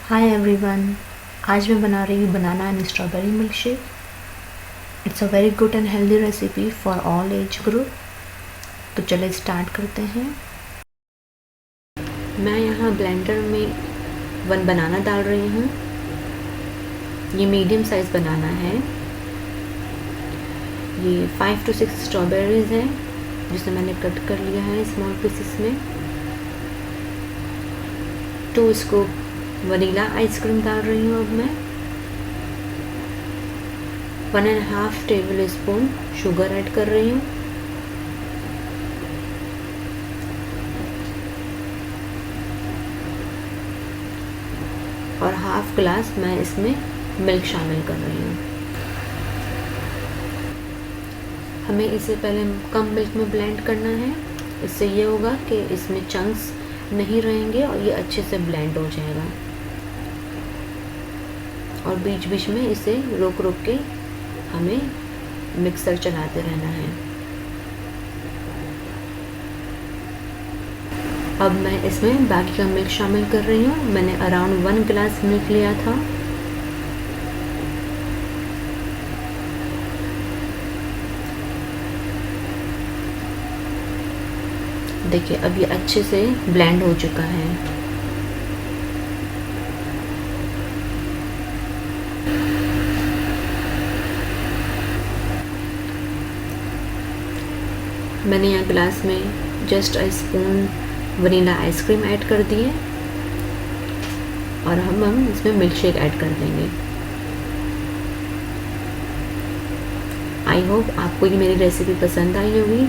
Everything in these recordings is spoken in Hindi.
Hi everyone. आज मैं बना रही हूँ banana and strawberry milk shake. It's a very good and healthy recipe for all age group. तो चलिए स्टार्ट करते हैं। मैं यहाँ ब्लेंडर में 1 बनाना डाल रही हूँ। ये मीडियम साइज़ बनाना है। ये 5 to 6 स्ट्रॉबेरीज़ हैं जिसे मैंने कट कर लिया है स्मॉल पीसेस में। 2 स्कूप वनीला आइसक्रीम डाल रही हूँ अब मैं। 1.5 टेबल स्पून शुगर ऐड कर रही हूँ। और हाफ ग्लास मैं इसमें मिल्क शामिल कर रही हूँ। हमें इसे पहले कम मिल्क में ब्लेंड करना है। इससे ये होगा कि इसमें चंक्स नहीं रहेंगे और ये अच्छे से ब्लेंड हो जाएगा। और बीच बीच में इसे रोक रोक के हमें मिक्सर चलाते रहना है। अब मैं इसमें बाकी का मिल्क शामिल कर रही हूँ। मैंने अराउंड 1 गिलास मिल्क लिया था। देखिए अब ये अच्छे से ब्लेंड हो चुका है। मैंने यहाँ ग्लास में just a spoon vanilla ice cream add कर दी है और हम इसमें मिल्क शेक ऐड कर देंगे। आई होप आपको ये मेरी रेसिपी पसंद आई होगी।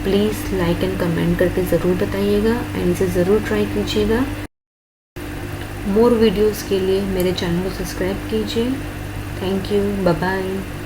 प्लीज़ लाइक एंड कमेंट करके ज़रूर बताइएगा एंड इसे ज़रूर ट्राई कीजिएगा। मोर वीडियोज़ के लिए मेरे चैनल को सब्सक्राइब कीजिए। Thank you. Bye bye.